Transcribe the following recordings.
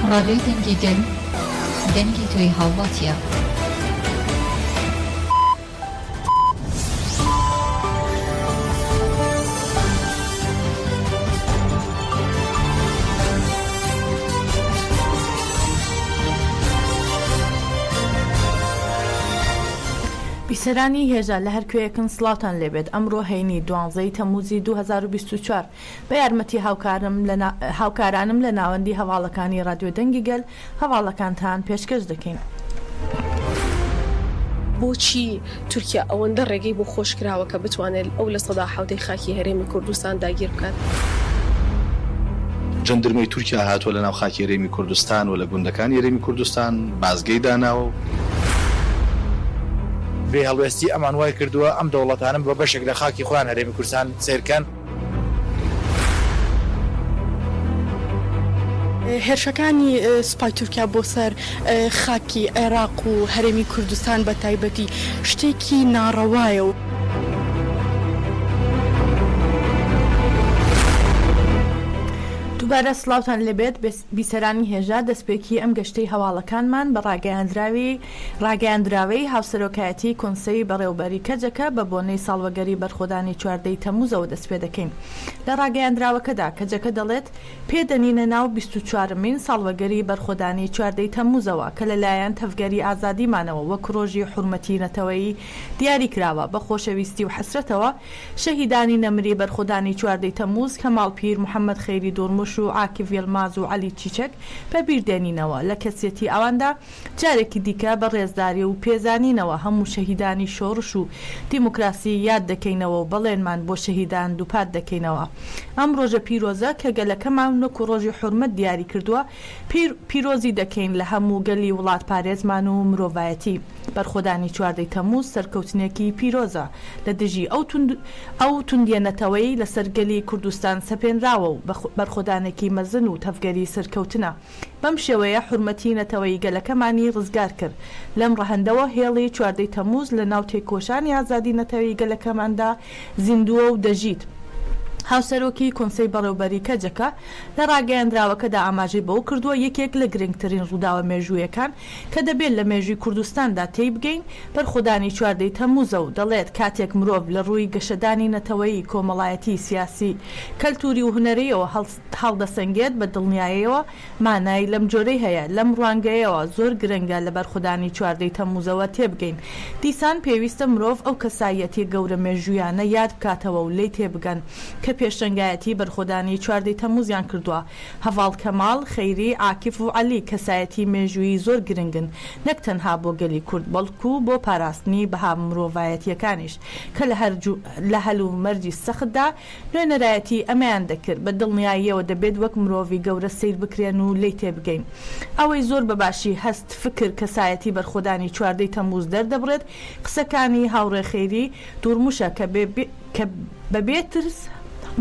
راديو دنجيجن دنجي توي هاواتيا بیسەرانی هێژە لە هەرکوێیەکن سڵاوتان لێبێت ئەمڕۆ هەینی 12 تەموزی 2024 بە یارمەتی هاوکارانم لە ناوەندی هەواڵەکانی رادیۆ دەنگی گەل هەواڵەکانتان پێشکەش دەکەین. بۆچی تورکیا ئەوەندە ڕێگەی بۆ خۆشکراوە کە بتوانێت ئەو لە سەدا حەوتەی خاکی هەرێمی کوردستان داگیر بکات؟ جەندەرمەی تورکیا هاتووە لە ناو خاکی هەرێمی کوردستان و لە گوندەکانی هەرێمی کوردستان بازگەی داناوە بێ هەڵوێستی ئەمان وای کردووە ئەم دەوڵەتانم بە بەشێک لە خاکی خۆیان هەرێمی کوردستان سیرکەن. هێرشەکانی سوپای تورکیا بۆ سەر خاکی عێراق و هەرێمی کوردستان بە تایبەتی شتێکی ناڕەوایە و دووبارە سڵاوتان لەبێت بیسەرانی هێژە دەستپێکی ئەم گەشتەی هەواڵەکانمان بە ڕاگەیاندراوەی هاوسەرۆکایەتی کۆنسەی بەڕێوەبەری کەجەکە بە بۆنەی ساڵوەگەری بەرخۆدانی 14 تەمووزەوە دەست پێ دەکەین. لە ڕاگەیاندراوەکەدا کەجەکە دەڵێت پێدەنینە ناو 24مین ساڵوەگەری بەرخۆدانی 14 تەمووزەوە کە لەلایەن تەفگەری ئازادیمانەوە وەک ڕۆژی حورمەتی نەتەوەیی دیاری کراوە بە خۆشەویستی و حەسرەتەوە شەهیدانی نەمری بەرخۆدانی 14 تەمووز کەماڵ پیر محەممەد خەیری دۆرمش و عاکف یلماز و عەلی چیچەک بە بیردێنینەوە لە کەسێتی ئەواندا جارێکی دیکە بە ڕێزداری و پێزانینەوە هەموو شەهیدانی شۆڕش و دیموکراسی یاد دەکەینەوە و بەڵێنمان بۆ شەهیدان دووپات دەکەینەوە. ئەم ڕۆژە پیرۆزە کە گەلەکەمان نەک و ڕۆژی حورمەت دیاری کردووە پیرۆزی دەکەین لە هەموو گەلی وڵات پارێزمان و مرۆڤایەتی. بەرخۆدانی 14 تەمووز سەرکەوتنێکی پیرۆزە لە دژی ئەو توندێنەتەوەی لە سەرگەلی کوردستان سەپێنراوە و بەرخۆدانێکی مەزن و تەفگەری سەرکەوتنە. بەم شێوەیە حورمەتی نەتەوەی گەلەکەمانی ڕزگار کرد. لەم ڕەهەندەوە هێڵی 14 تەمووز لە ناو تێکۆشانی ئازادی نەتەوەی گەلەکەماندا زیندووە و دەژیت. هاوسەرۆکی کۆنسەی بەڕێوەبەری کەجەکە لە ڕاگەیاندراوەکەدا ئاماژەی بەو کردووە یەکێک لە گرنگترین ڕووداوە مێژوویەکان کە دەبێت لە مێژووی کوردستاندا تێی بگەین بەرخۆدانی 14 تەمووزە و دەڵێت کاتێک مرۆڤ لە ڕووی گەشەدانی نەتەوەیی کۆمەڵایەتی سیاسی کەلتوری و هونەرەیەوە هەڵدەسەنگێت بە دڵنیاییەوە مانای لەم جۆرەی هەیە. لەم ڕوانگەیەوە زۆر گرنگە لە بەرخۆدانی 14 تەمووزەوە تێبگەین. دیسان پێویستە مرۆڤ ئەو کەسایەتی گەورە مێژوویانە یاد بکاتەوە و لی تێبگەن کە پێشنگایەتی بەرخۆدانی 14 تەمووزیان کردووە. هەڤاڵ کەماڵ خەیری عاکف و عەلی کەسایەتی مێژووی زۆر گرنگن نەک تەنها بۆ گەلی کورد بەڵکو بۆ پاراستنی بەها مرۆڤایەتیەکانیش کە لە هەلو مەرجی سەختدا نوێنەرایەتی ئەمەیان دەکرد بە دڵنیاییەوە دەبێت وەک مرۆڤی گەورە سیر بکرێن و لی تێبگەین. ئەوەی زۆر بەباشی هەست فکر کەسایەتی بەرخۆدانی 14 تەمووز دەردەبڕێت قسەکانی هاوڕێ خەیری دوورموشە کە بەبێ ترس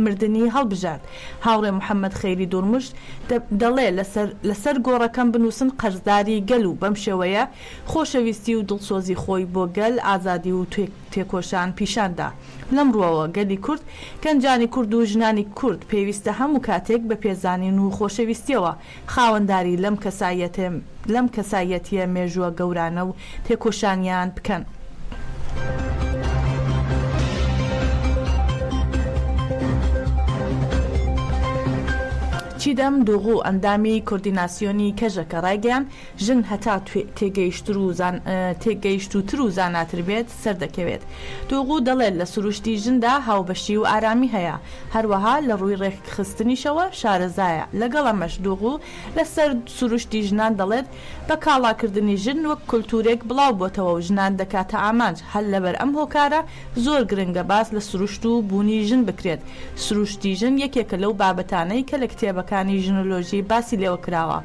مردنی هەڵبژات. هاوڕێ محەممەد خەیری دۆرمش دەڵێ لەسەر گۆڕەکەم بنووسن قەرزداری گەل و بەم شێوەیە خۆشەویستی و دڵسۆزی خۆی بۆ گەل ئازادی و تێکۆشان پیشاندا. لەم ڕووەوە گەلی کورد گەنجانی کورد و ژنانی کورد پێویستە هەموو کاتێک بە پێزانین و خۆشەویستیەوە خاوەنداری لەم کەسایەتیە مێژووە گەورانە و تێکۆشانیان بکەن. چیدەم دووغوو ئەندامی کوردیناسیۆنی کەژەکە ڕایگەیان ژن هەتا تێگەیشتوتر و زاناتر بێت سەردەکەوێت. دووغوو دەڵێت لە سروشتی ژندا هاوبەشی و ئارامی هەیە هەروەها لە ڕووی ڕێکخستنیشەوە شارەزایە. لەگەڵ ئەمەش دووغوو لەسەر سروشتی ژنان دەڵێت بە کاڵاکردنی ژن وەک کولتورێک بڵاو بۆتەوە و ژنان دەکاتە ئامانج. هەل لەبەر ئەم هۆکارە زۆر گرنگە باس لە سروشت و بوونی ژن بکرێت. سروشتی ژن یەکێکە لەو بابەتانەی کە لە کتێبەکانی ژنۆلۆژی باسی لێوە کراوە.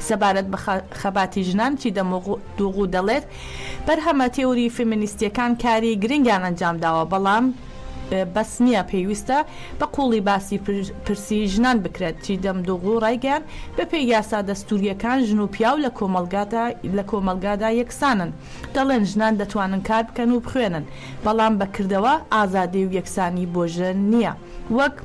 سەبارەت بە خەباتی ژنان چی دووغوو دەڵێت بەرهەمە تێوری فێمینیستیەکان کاری گرنگیان ئەنجامداوە بەڵام بەس نییە پێویستە بە قوڵی باسی پرسی ژنان بکرێت. چیدەم دووغوو ڕایگەیان بە پێی یاسا دەستوریەکان ژن و پیاو لە کۆمەلگادا یەکسانن. دەڵێن ژنان دەتوانن کار بکەن و بخوێنن بەڵام بەکردەوە ئازادی و یەکسانی بۆ ژن نییە. وەک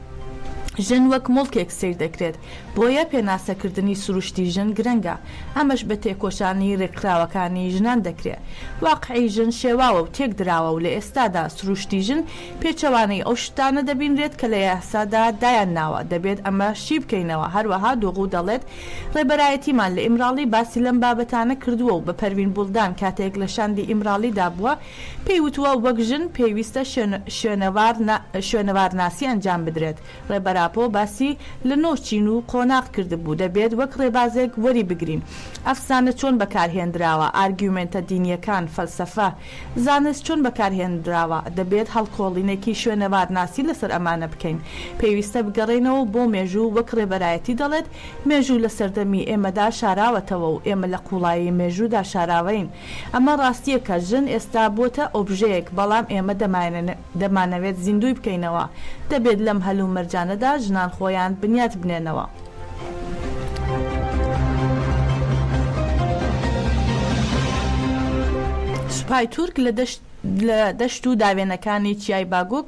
ژن وەک مڵکێک سیر دەکرێت بۆیە پێناسەکردنی سروشتی ژن گرنگە ئەمەش بە تێکۆشانی ڕێکخراوەکانی ژنان دەکرێت واقعی ژن شێواوە و تێک دراوە و لە ئێستادا سروشتی ژن پێچەوانەی ئەو شتانە دەبینرێت کە لە یاسادا دایان ناوە دەبێت ئەمە شی بکەینەوە هەروەها دووغوو دەڵێت ڕێبەرایەتیمان لە ئیمراڵی باسی لەم بابەتانە کردووە و بە پەروین بولدان کاتێک لە شاندی ئیمراڵیدا بووە پێی وتووە وەک ژن پێویستە شوێنەوارناسی ئەنجام بدرێت ڕێبەراپۆ باسی لە نۆچین و قۆناق کردبوو دەبێت وەک ڕێبازێک وەری بگرین ئەفسانە چۆن بەکارهێنراوە ئارگیومنتە دینیەکان فەلسەفە زانست چۆن بەکارهێنراوە دەبێت هەڵکۆڵینێکی شوێنەوارناسی لەسەر ئەمانە بکەین پێویستە بگەڕێنەوە بۆ مێژوو وەک ڕێبەرایەتی دەڵێت مێژوو لە سەردەمی ئێمەدا شاراوەتەوە و ئێمە لە قوڵایی مێژوودا شاراوەین ئەمە ڕاستیە کە ژن ئێستا بۆتە ئۆبژەیەک بەڵام ئێمە دەمانەوێت زیندوی بکەینەوە دەبێت لەم هەلوو مەرجانەدا ژنان خۆیان بنیات بنێنەوە سوپای تورک لە دەشت و داوێنەکانی چیای باگوک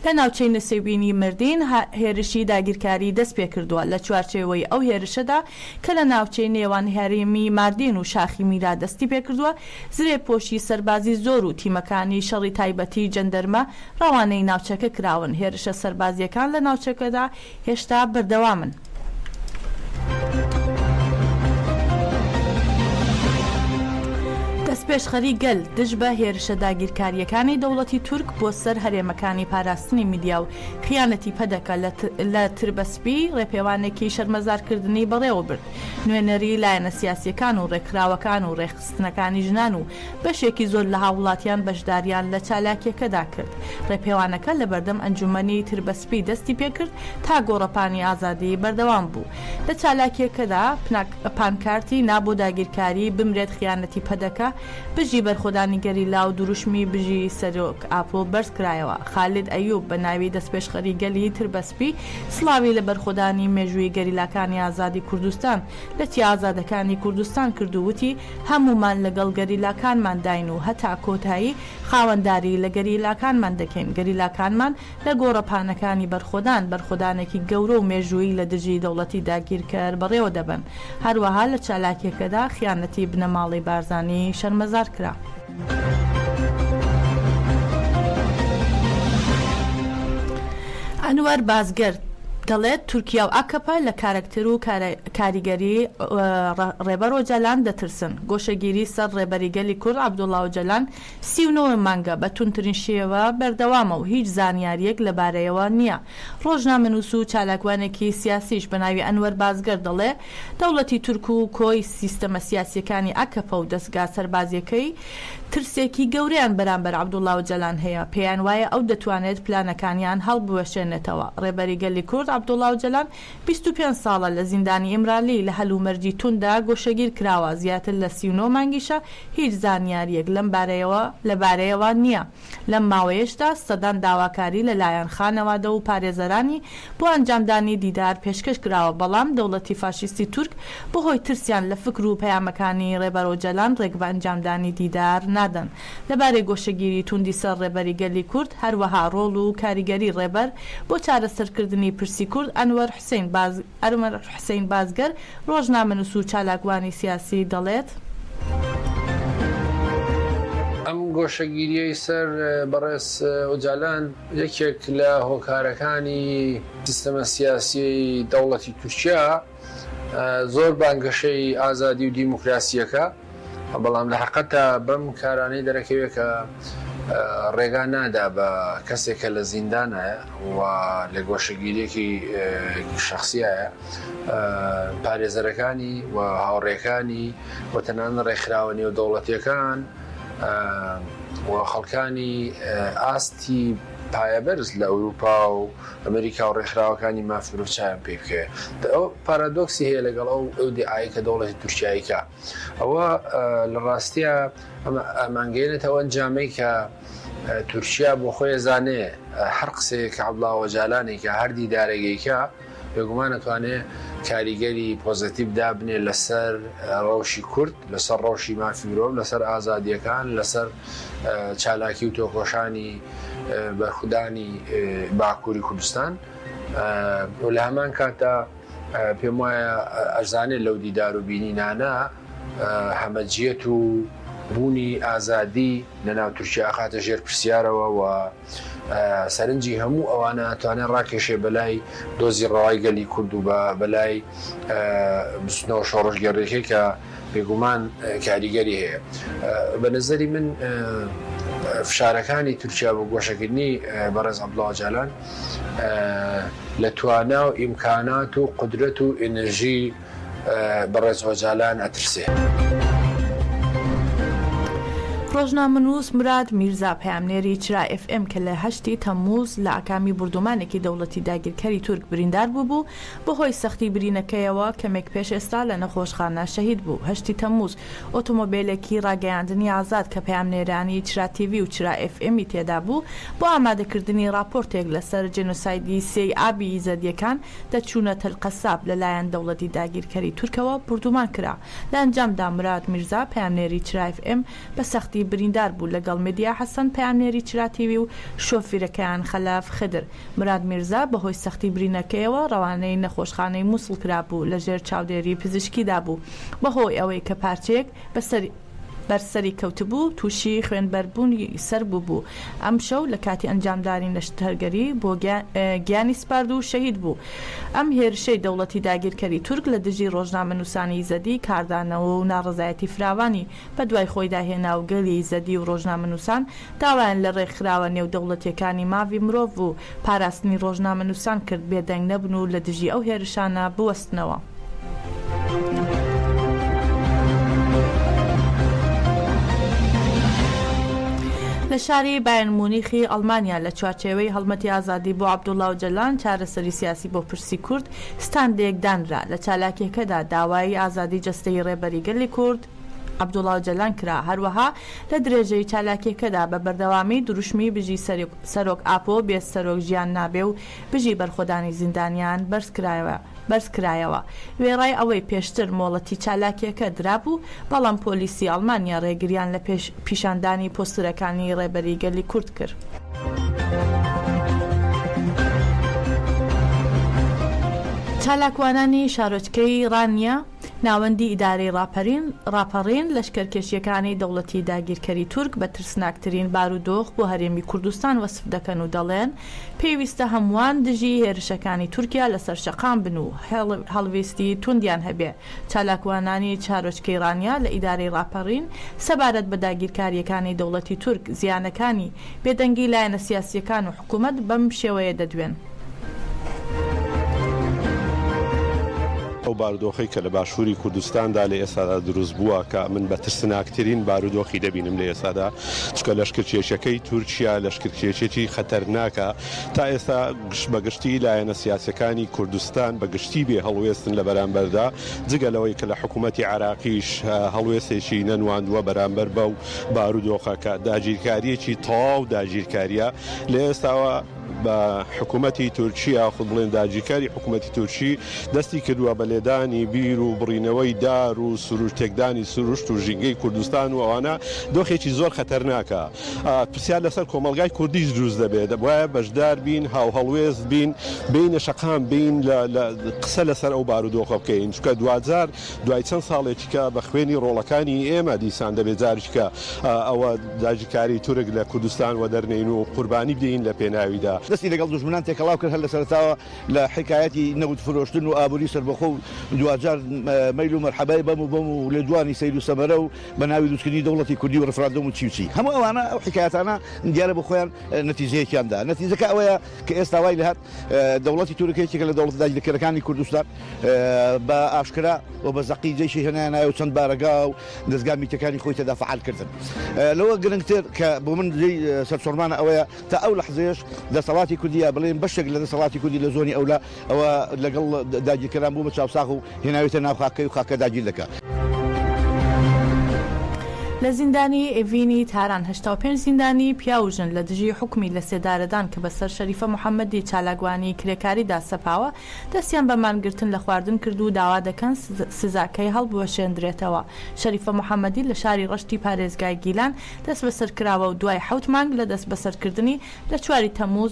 لە ناوچەی نسێبینی مردین هێرشی داگیرکاری دەست پێ کردووە لە چوارچێوەی ئەو هێرشەدا کە لە ناوچەی نێوان هەرێمی ماردین و شاخی میرا دەستی پێ کردووە زرێ پۆشی سەربازی زۆر و تیمەکانی شەڕی تایبەتی جەندەرمە ڕەوانەی ناوچەکە کراون هێرشە سەربازیەکان لە ناوچەکەدا هێشتا بەردەوامن پێشخەری گەل دژ بە هێرشە داگیرکاریەکانی دەوڵەتی تورک بۆ سەر هەرێمەکانی پاراستنی میدیا و خیانەتی پەدەکە لە تربەسپی ڕێپێوانێکی شەرمەزارکردنی بەڕێوە برد نوێنەری لایەنە سیاسیەکان و ڕێکخراوەکان و ڕێخستنەکانی ژنان و بەشێکی زۆر لە هاوڵاتیان بەشداریان لە چالاکیەکەدا کرد ڕێپێوانەکە لە بەردەم ئەنجومەنی تربەسپی دەستی پێکرد تا گۆڕەپانی ئازادی بەردەوام بوو لە چالاکیەکەدا پانکارتی نابۆ داگیرکاری بمرێت خیانەتی پەدەکە بژی بەرخۆدانی گەریلا و دروشمی بژی سەرۆک ئاپۆ بەرز کرایەوە خالد ئەیوب بە ناوی دەستپێشخەری گەلی تربەسپی سڵاوی لە بەرخۆدانی مێژووی گەریلاکانی ئازادی کوردستان لە تی ئازادەکانی کوردستان کردووتی هەمومان لەگەڵ گەریلاکانمان داین و هەتا کۆتایی خاوەنداری لە گەریلاکانمان دەکەین گەریلاکانمان لە گۆڕەپانەکانی بەرخۆدانێکی گەورە و مێژووی لە دژی دەوڵەتی داگیرکەر بەڕێوە دەبن هەروەها لە چالاکیەکەدا خیانەتی بنەماڵی بارزانی شەرمەزار کرا. ئەنوەر بازگەر دەڵێت تورکیا و ئاکەپە لە کارکتەر و کاریگەری ڕێبەر ئۆجەلان دەترسن گۆشەگیری سەر ڕێبەری گەلی کوڕ عەبدوڵڵا ئۆجەلان 39 مانگە بە تونترین شێوە بەردەوامە و هیچ زانیاریەک لەبارەیەوە نییە ڕۆژنامەنووس و چالاکوانێکی سیاسیش بە ناوی ئەنوەر بازگەر دەڵێ دەوڵەتی تورک و کۆی سیستەمە سیاسیەکانی ئاکەپە و دەستگا سەربازیەکەی ترسێکی گەورەیان بەرامبەر عەبدوڵڵا ئۆجەلان هەیە پێیان وایە ئەو دەتوانێت پلانەکانیان هەڵبوەشێنێتەوە ڕێبەری گەلی کورد عەبدوڵڵا ئۆجەلان 25 ساڵە لە زیندانی ئیمرالی لە هەلومەرجی توندا گۆشەگیر کراوە زیاتر لە 39 مانگیشە هیچ زانیاریەک لەبارەیەوە نییە لەم ماوەیەشدا سەدان داواکاری لەلایەن خانەوادە و پارێزەرانی بۆ ئەنجامدانی دیدار پێشکەش کراوە بەڵام دەوڵەتی فاشیستی تورک بەهۆی ترسیان لە فکر و پەیامەکانی ڕێبەر ئۆجەلان ڕێک بە ئەنجامدانی دیدار نادەن لەبارەی گۆشەگیری توندی سەر ڕێبەری گەلی کورد هەروەها ڕۆڵ و کاریگەری ڕێبەر بۆ چارەسەرکردنی پرسی کورد ئەنوەر حوسێن بازگەر ڕۆژنامەنووس و چالاکوانی سیاسی دەڵێت ئەم گۆشەگیریەی سەر بەڕێز ئۆجەلان یەکێک لە هۆکارەکانی سیستەمە سیاسی دەوڵەتی تورکیا زۆر بانگەشەی ئازادی و دیموکراسیەکە بەڵام لە حەقەتە بەم کارانەی دەرەکەوێت کە ڕێگا نادا بە کەسێکە لە زیندانایە و لە گۆشەگیریەکی شخصیایە پارێزەرەکانی و هاوڕێکانی و تەنانە ڕێکخراوە نێو دەوڵەتیەکان و خەڵکانی ئاستی پایەبەرز لە ئەوروپا و ئەمریکا و ڕێکخراوەکانی مافرۆچیان پێ بکەوێت ئەو پارادۆکسی هەیە لەگەڵ ئەو دیعایکە دەوڵەتی تورکیاییکە ئەوە لە ڕاستیە ئەمانگەێنێتەوە ئەنجامەی کە تورکیا بۆ خۆی زانێ هەر قسەیە کە عەبدوڵڵا ئۆجەلانێکە هەر دیدارێکێکە بێگومان ئەتوانێت کاریگەری پۆزتیڤ دابنێ لەسەر ڕەوشی کورد لەسەر ڕەوشی مافی مرۆڤ لەسەر ئازادیەکان لەسەر چالاکی و تۆکۆشانی بەرخودانی باکووری کوردستان و لە هەمان کاتە پێم وایە ئەزانێت لەو دیدار و بینینانە هەمەجیەت و بوونی ئازادی لە ناو تورکیا خاتە ژێر پرسیارەوە و سەرنجی هەموو ئەوانە توانێت ڕاکێشێ بەلای دۆزی ڕەوای گەلی کورد و بەلای بستنەوە شۆڕژگەڕێکی کە بێگومان کاریگەری هەیە. بە نەزەری من فشارەکانی تورکیا بۆ گۆشەکردنی بەڕێز عەبدوڵڵا ئۆجالان لە توانا و ئیمکانات و قودرەت و ئێنەرژی بەڕێز ئۆجالان ئەترسێ. ڕۆژنامەنووس مراد میرزا پەیامنێری چرا FM کە لە 8 تەمموز لە ئاکامی بردومانێکی دەوڵەتی داگیرکەری تورک بریندار بوو بەهۆی سەختی برینەکەیەوە کەمێک پێش ئێستا لە نەخۆشخانە شەهید بوو. 8 تەمموز ئۆتۆمۆبیلێکی ڕاگەیاندنی ئازاد کە پەیامنێرانی چرا TV و چرا FMی تێدا بوو بۆ ئامادەکردنی راپۆرتێک لەسەر جێنۆسایدی سێی ئابی یزەدیەکان دەچوونە تەلقەساب لەلایەن دەوڵەتی داگیرکەری تورکەوە بردومان کرا. لە ئەنجامدا مراد میرزا پەیامنێری چرا FM بە سەختی بریندار بوو لەگەڵ مدیا حەسەن پەیامنێری چرا TV و شۆفیرەکەیان خەلاف خدر. مراد میرزا بەهۆی سەختی برینەکەیەوە ڕەوانەی نەخۆشخانەی مووسڵ کرابوو لە ژێر چاودێری پزیشکیدا بوو بەهۆی ئەوەی کە پارچەیەک بەرسەری کەوتبوو تووشی خوێنبەربوونی سەر بوو. ئەم شەو لە کاتی ئەنجامداری نەشتەرگەری بۆ گیانی سپارد و شەهید بوو. ئەم هێرشەی دەوڵەتی داگیرکەری تورک لە دژی ڕۆژنامەنووسانی زەدی کاردانەوە و ناڕزایەتی فراوانی بە دوای خۆی داهێنا و گەلی زەدی و ڕۆژنامەنووسان داوایان لە ڕێکخراوە نێو دەوڵەتیەکانی ماوی مرۆڤ و پاراستنی ڕۆژنامەنووسان کرد بێدەنگ نەبن و لە دژی ئەو هێرشانە بوەستنەوە. لە شاری باەرن مونیخی ئەڵمانیا لە چوارچێوەی هەڵمەتی ئازادی بۆ عەبدوڵڵا ئۆجالان چارەسەری سیاسی بۆ پرسی کورد ستاندێک دانرا. لە چالاکیەکەدا داوای ئازادی جەستەی ڕێبەری گەلی کورد عەبدوڵڵا ئۆجالان کرا. هەروەها لە درێژەی چالاکیەکەدا بە بەردەوامی دروشمی بژی سەرۆک ئاپۆ بێ سەرۆک ژیان نابێ و بژی بەرخۆدانی زیندانیان بەرز کرایەوە. وێڕای ئەوەی پێشتر مۆڵەتی چالاکیەکە درابوو بەڵام پۆلیسی ئەڵمانیا ڕێگریان لە پیشاندانی پۆستەرەکانی ڕێبەری گەلی کورد کرد. چالاکوانانی شارۆچکەی ڕانیا ناوەندی ئیدارەی ڕاپەڕین لەشکەرکێشیەکانی دەوڵەتی داگیرکەری تورک بە ترسناکترین بارودۆخ بۆ هەرێمی کوردستان وەسف دەکەن و دەڵێن پێویستە هەمووان دژی هێرشەکانی تورکیا لەسەر شەقام بن و هەڵوێستی توندیان هەبێ. چالاکوانانی چارۆچکەی ڕانیا لە ئیدارەی ڕاپەڕین سەبارەت بە داگیرکاریەکانی دەوڵەتی تورک زیانەکانی بێدەنگی لایەنە سیاسیەکان و حکوومەت بەم شێوەیە دەدوێن. ئەو بارودۆخی کە لە باشووری کوردستاندا لە ئێستادا دروست بووە کە من بە ترسناکترین بارودۆخی دەبینم لە ئێستادا چکە لەشکرکێشەکەی تورکیا لەشکرکێشێکی خەتەرناکە تا ئێستا بەگشتی لایەنە سیاسەکانی کوردستان بەگشتی بێ هەڵوێستن لە بەرامبەردا جگەلەوەی کە لە حکوومەتی عراقیش هەڵوێستێکی نەنواندووە بەرامبەر بەو بارودۆخەکە داگیرکاریەکی تەواو داگیرکاریە لە ئێستاوە بە حکوومەتی تورکیا خود بڵێن داگیرکاری حکوومەتی تورکی دەستی کردووە بە لێدانی بیر و بڕینەوەی دار و تێکدانی سروشت و ژینگەی کوردستان و ئەوانە دۆخێکی زۆر خەتەرناکە. پرسیار لەسەر کۆمەلگای کوردیش دروست دەبێت وایە بەشدار بین هاو هەڵوێست بین بینە شەقام بین قسە لەسەر ئەو بارودۆخە بکەین چکە دوای چەند ساڵێکی کە بە خوێنی ڕۆڵەکانی ئێمە دیسان دەبێت جارشکە ئەوە داگیرکاری تورک لە کوردستان و دەرنین و قوربانی بدەین لە پێناویدا. دەستی لەگەڵ دوژمنان تێکەڵاو کرد هەر لە سەرتاوە لە حکایەتی نەوت فرۆشتن و ئابووری سەربەخۆ و دوجار مەیل و مەرحەبای بەم و لە دوانی سەیر و سەمەرە و بە ناوی دروستکردنی دەوڵەتی کوردی و ڕفراندۆم و چی هەموو ئەوانە ئەو حکایەتانە دیارە بە خۆیان نەتیجەیەکیاندا. نەتیجەکە ئەوەیە کە ئێستا وای لەهات دەوڵەتی تورکیەکێکە لە دەوڵەت داگیرکەرەکانی کوردستان بە ئاشکرا و بە زەقی جێشی هێنایە و چەند بارەگا و دەستگا میتەکانی خۆی تێدا فعال کردن. لەوە گرنگتر کە بۆ من سەرسوڕمانە ئەوەیە تا ئەو لەحظەیەش دەسەڵاتی کوردیە بڵێن بەشێک لە دەسەڵاتی کوردی لە زۆنی ئەولا ئەوە لەگەڵ داگیرکەران بوو بە چاوساغ و هێناوێتە ناو خاکەی و خاکە داگیر دەکات. لە زیندانی ئێڤینی تاران 85 زیندانی پیاوژن لە دژی حکمی لە سێدارەدان کە بەسەر شەریفە محەممەدی چالاگوانی کرێکاریدا سەپاوە دەستیان بە مانگرتن لە خواردن کرد و داوا دەکەن سزاکەی هەڵبوەشێندرێتەوە. شەریفە محەممەدی لە شاری ڕەشتی پارێزگای گیلان دەست بەسەر کراوە و دوای 7 مانگ لە دەست بەسەرکردنی لە 4 تەمووز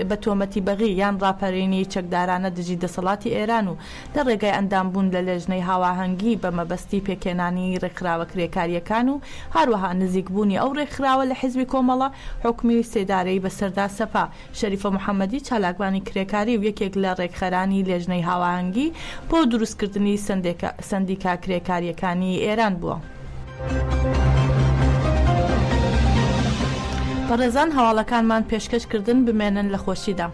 بە تۆمەتی بەغی یان ڕاپەرێنی چەکدارانە دژی دەسەڵاتی ئێران و لە ڕێگای ئەندامبوون لە لێژنەی هاواهەنگی بە مەبەستی پێکێنانی ڕێکخراوە کرێکاریەکان و هەروەها نزیکبوونی ئەو ڕێکخراوە لە حیزبی کۆمەڵە حکمی سێدارەی بەسەردا سەپا. شەریفە محەممەدی چالاکوانی کرێکاری و یەکێک لە ڕێکخەرانی لێژنەی هاواهەنگی بۆ دروستکردنی سندیکا کرێکاریەکانی ئێران بووە. بەڕێزان هەواڵەکانمان پێشکەشکردن بمێنن لە خۆشیدا.